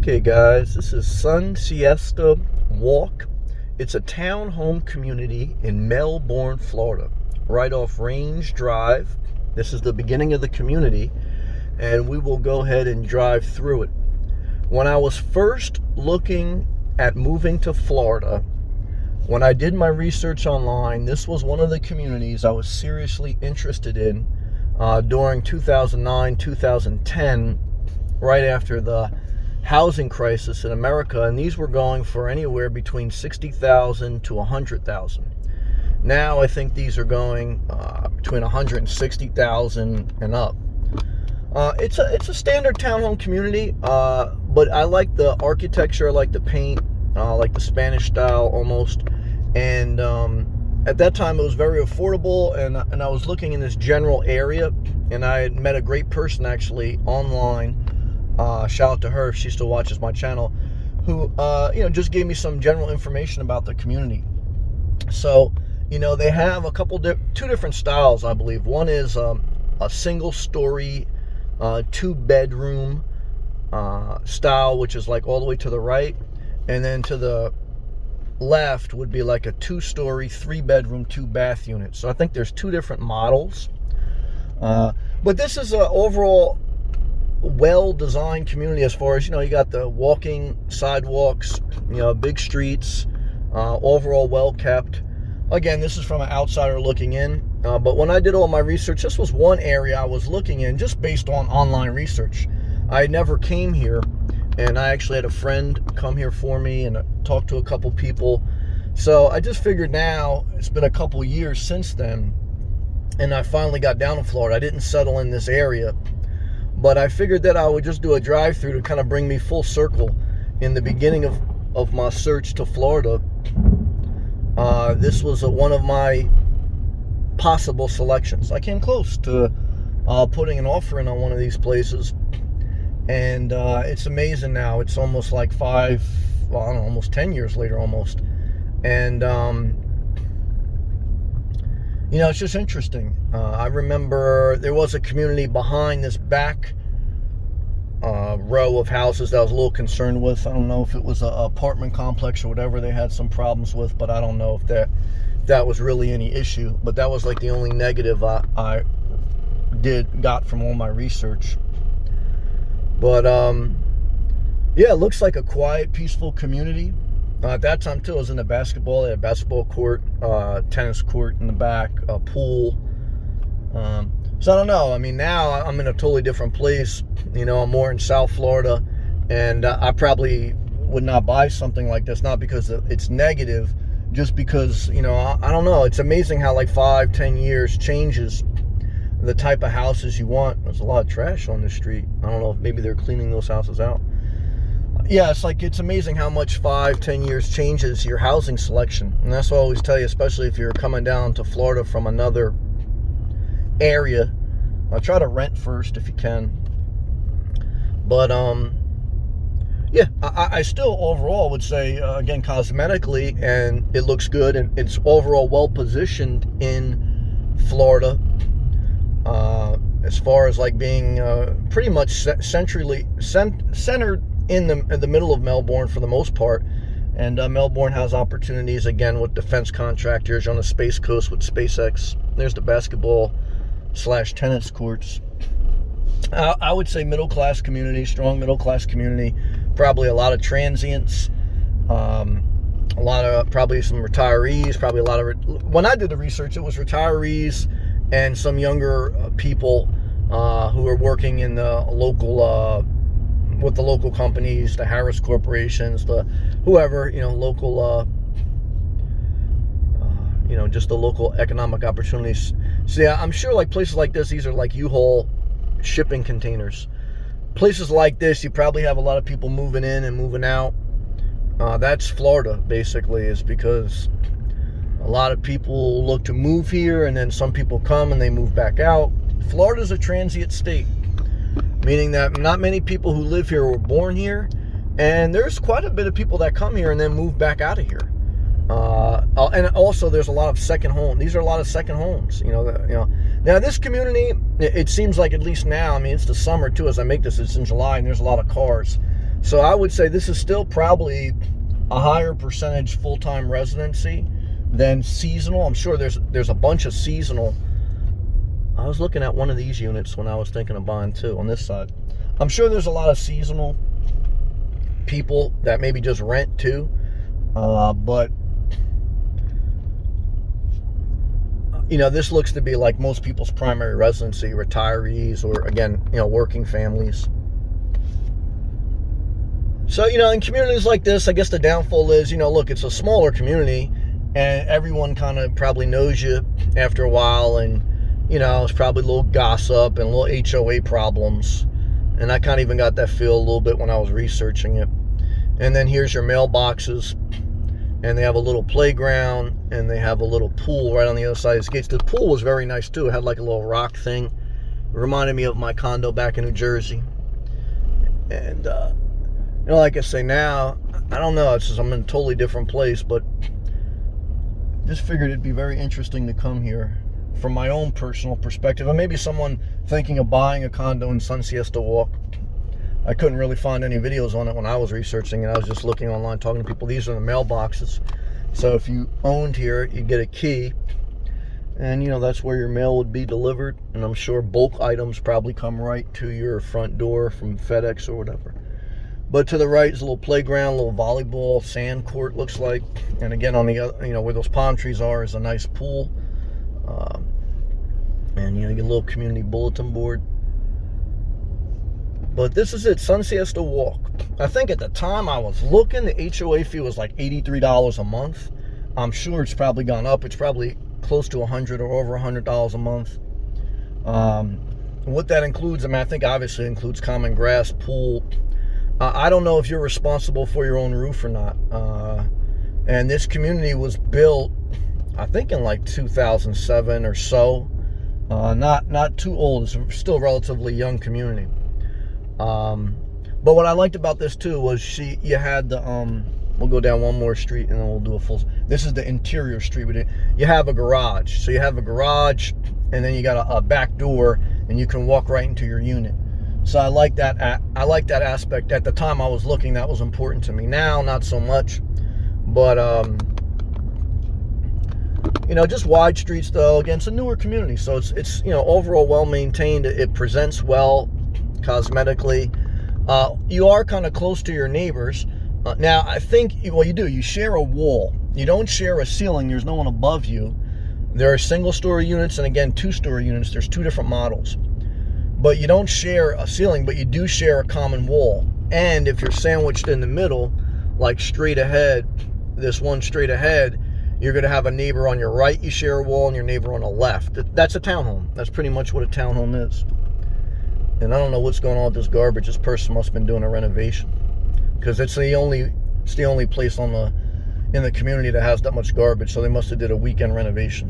Okay guys, this is Sun Siesta Walk. It's a townhome community in Melbourne, Florida, right off Range Drive. This is the beginning of the community, and we will go ahead and drive through it. When I was first looking at moving to Florida, when I did my research online, this was one of the communities I was seriously interested in during 2009, 2010, right after the housing crisis in America, and these were going for anywhere between $60,000 to $100,000. Now I think these are going between $160,000 and up. It's a standard townhome community, but I like the architecture, I like the paint, I like the Spanish style almost, and at that time it was very affordable, and I was looking in this general area, and I had met a great person actually online. Shout out to her if she still watches my channel, who just gave me some general information about the community. So they have a couple two different styles, I believe. One is a single story 2-bedroom style, which is like all the way to the right, and then to the left would be like a 2-story 3-bedroom 2-bath unit. So I think there's two different models, but this is a overall well-designed community as far as, you got the walking sidewalks, big streets, overall well-kept. Again, this is from an outsider looking in, but when I did all my research, this was one area I was looking in just based on online research. I never came here, and I actually had a friend come here for me and talked to a couple people. So I just figured now, it's been a couple years since then, and I finally got down to Florida. I didn't settle in this area, but I figured that I would just do a drive-through to kind of bring me full circle in the beginning of my search to Florida. This was one of my possible selections. I came close to putting an offer in on one of these places, and it's amazing now. It's almost like almost 10 years later almost. And it's just interesting. I remember there was a community behind this back row of houses that I was a little concerned with. I don't know if it was an apartment complex or whatever they had some problems with, but I don't know if that was really any issue. But that was like the only negative I got from all my research. But yeah, it looks like a quiet, peaceful community. At that time too, I was in the basketball. They had a basketball court, tennis court in the back, a pool. So I don't know. I mean, now I'm in a totally different place. I'm more in South Florida, and I probably would not buy something like this, not because it's negative, just because, I don't know. It's amazing how like 5-10 years changes the type of houses you want. There's a lot of trash on the street. I don't know if maybe they're cleaning those houses out. Yeah, it's amazing how much 5-10 years changes your housing selection. And that's what I always tell you, especially if you're coming down to Florida from another area. Try to rent first if you can. But yeah, I still overall would say, again, cosmetically, and it looks good, and it's overall well positioned in Florida, as far as like being pretty much centered in the middle of Melbourne for the most part. And Melbourne has opportunities again with defense contractors on the Space Coast with SpaceX. There's the basketball/tennis courts. I would say middle-class community, strong middle-class community. Probably a lot of transients, a lot of probably some retirees. Probably a lot of when I did the research, it was retirees and some younger people who are working in the local. With the local companies, the Harris corporations, the whoever, local, just the local economic opportunities. So yeah, I'm sure like places like this, these are like U-Haul shipping containers. Places like this, you probably have a lot of people moving in and moving out. That's Florida, basically, is because a lot of people look to move here, and then some people come and they move back out. Florida's a transient state, meaning that not many people who live here were born here, and there's quite a bit of people that come here and then move back out of here. And also there's a lot of second home. These are a lot of second homes. Now this community, it seems like, at least now, I mean, it's the summer too. As I make this, it's in July, and there's a lot of cars. So I would say this is still probably a higher percentage full-time residency than seasonal. I'm sure there's a bunch of seasonal. I was looking at one of these units when I was thinking of buying too on this side. I'm sure there's a lot of seasonal people that maybe just rent too. But you know, this looks to be like most people's primary residency, retirees, or again, you know, working families. So, you know, in communities like this, I guess the downfall is, you know, look, it's a smaller community and everyone kind of probably knows you after a while, and, you know, it's probably a little gossip and little HOA problems. And I kind of even got that feel a little bit when I was researching it. And then here's your mailboxes, and they have a little playground, and they have a little pool right on the other side of these gates. The pool was very nice too. It had like a little rock thing. It reminded me of my condo back in New Jersey. And, you know, like I say now, I don't know, it's just I'm in a totally different place, but just figured it'd be very interesting to come here from my own personal perspective. And maybe someone thinking of buying a condo in Sun Siesta Walk. I couldn't really find any videos on it when I was researching it. I was just looking online, talking to people. These are the mailboxes. So if you owned here, you get a key. And, you know, that's where your mail would be delivered. And I'm sure bulk items probably come right to your front door from FedEx or whatever. But to the right is a little playground, a little volleyball, sand court looks like. And again, on the other, you know, where those palm trees are is a nice pool. And, you know, you get a little community bulletin board. But this is it, Sun Siesta Walk. I think at the time I was looking, the HOA fee was like $83 a month. I'm sure it's probably gone up. It's probably close to $100 or over $100 a month. What that includes, I mean, I think obviously it includes common grass, pool. I don't know if you're responsible for your own roof or not. And this community was built, I think, in like 2007 or so. Not too old. It's still a relatively young community. But what I liked about this too was you had the we'll go down one more street and then we'll do a full. This is the interior street with it. You have a garage, so you have a garage, and then you got a back door, and you can walk right into your unit. So I like that. I like that aspect. At the time I was looking, that was important to me. Now, not so much. But you know, just wide streets though. Again, it's a newer community, so it's you know, overall well maintained. It presents well cosmetically. You are kind of close to your neighbors. Now, I think what you do, you share a wall. You don't share a ceiling. There's no one above you. There are single-story units and again, two-story units. There's two different models. But you don't share a ceiling, but you do share a common wall. And if you're sandwiched in the middle, like straight ahead, this one straight ahead, you're going to have a neighbor on your right, you share a wall, and your neighbor on the left. That's a townhome. That's pretty much what a townhome is. And I don't know what's going on with this garbage. This person must have been doing a renovation, because it's the only place in the community that has that much garbage. So they must have did a weekend renovation.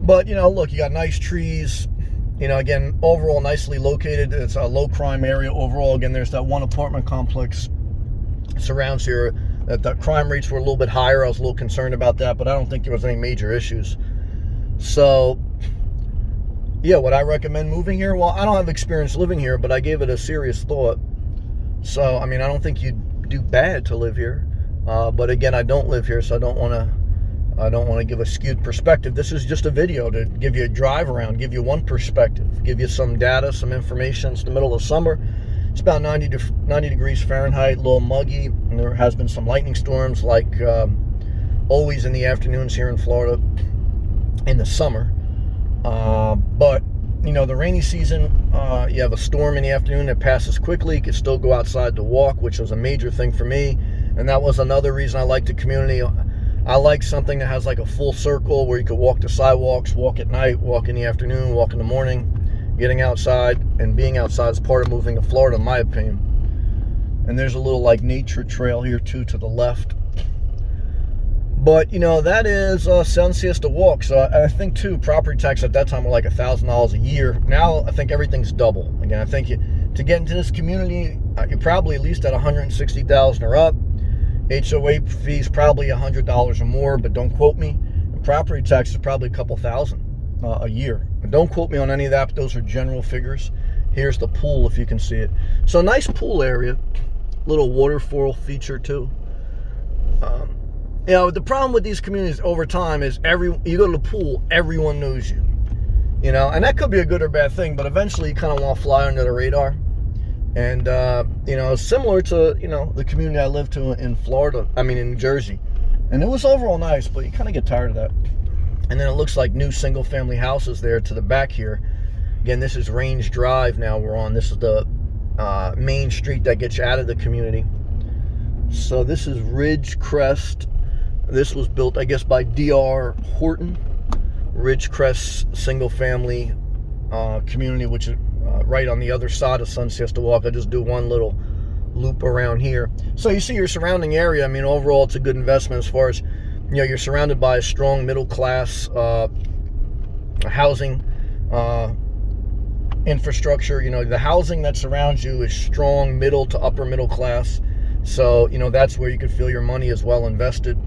But, you know, look, you got nice trees. You know, again, overall nicely located. It's a low crime area overall. Again, there's that one apartment complex surrounds here that the crime rates were a little bit higher. I was a little concerned about that, but I don't think there was any major issues. So, yeah, would I recommend moving here? Well, I don't have experience living here, but I gave it a serious thought. So, I mean, I don't think you'd do bad to live here. But again, I don't live here, so I don't want to give a skewed perspective. This is just a video to give you a drive around, give you one perspective, give you some data, some information. It's the middle of summer. It's about 90 degrees Fahrenheit, a little muggy, and there has been some lightning storms like always in the afternoons here in Florida in the summer. But, you know, the rainy season, you have a storm in the afternoon that passes quickly. You can still go outside to walk, which was a major thing for me. And that was another reason I liked the community. I like something that has like a full circle where you could walk the sidewalks, walk at night, walk in the afternoon, walk in the morning. Getting outside and being outside is part of moving to Florida, in my opinion. And there's a little like nature trail here too to the left. But, you know, that is Sun Siesta Walk. So I think too, property tax at that time were like $1,000 a year. Now I think everything's double. Again, I think to get into this community, you're probably at least at $160,000 or up. HOA fees probably $100 or more, but don't quote me. And property tax is probably a couple thousand a year. But don't quote me on any of that, but those are general figures. Here's the pool, if you can see it. So nice pool area. Little waterfall feature too. You know, the problem with these communities over time is you go to the pool, everyone knows you. You know, and that could be a good or bad thing, but eventually you kind of want to fly under the radar. And, you know, similar to, you know, the community I lived to in Florida, I mean in Jersey. And it was overall nice, but you kind of get tired of that. And then it looks like new single family houses there to the back here. Again, this is Range Drive now we're on. This is the main street that gets you out of the community. So this is Ridgecrest. This was built, I guess, by D.R. Horton. Ridgecrest single family community, which is right on the other side of Sun Siesta Walk. I just do one little loop around here. So you see your surrounding area. I mean, overall, it's a good investment as far as, you know, you're surrounded by a strong middle class housing infrastructure. You know, the housing that surrounds you is strong middle to upper middle class. So, you know, that's where you could feel your money is well invested.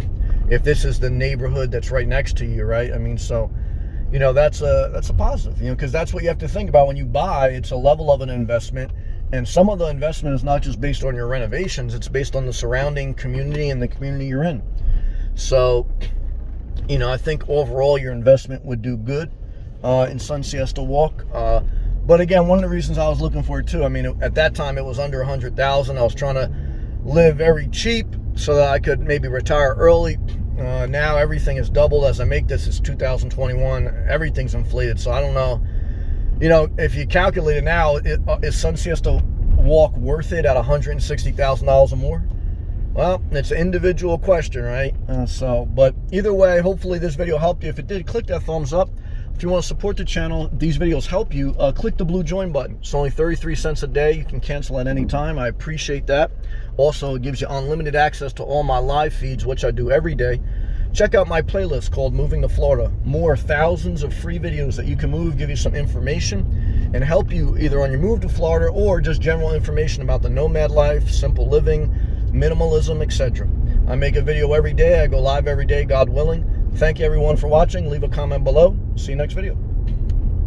If this is the neighborhood that's right next to you, right? I mean, so, you know, that's a positive, you know, because that's what you have to think about when you buy. It's a level of an investment, and some of the investment is not just based on your renovations, it's based on the surrounding community and the community you're in. So, you know, I think overall your investment would do good in Sun Siesta Walk. But again, one of the reasons I was looking for it too, I mean, at that time it was under $100,000. I was trying to live very cheap so that I could maybe retire early. Now everything is doubled. As I make this, it's 2021. Everything's inflated. So I don't know. You know, if you calculate it now, is Sun Siesta Walk worth it at $160,000 or more? Well, it's an individual question, right? But either way, hopefully this video helped you. If it did, click that thumbs up. If you want to support the channel, these videos help you, click the blue join button. It's only 33 cents a day. You can cancel at any time. I appreciate that. Also, it gives you unlimited access to all my live feeds, which I do every day. Check out my playlist called Moving to Florida. More thousands of free videos that you can move, give you some information, and help you either on your move to Florida or just general information about the nomad life, simple living, minimalism, etc. I make a video every day. I go live every day, God willing. Thank you everyone for watching. Leave a comment below. See you next video.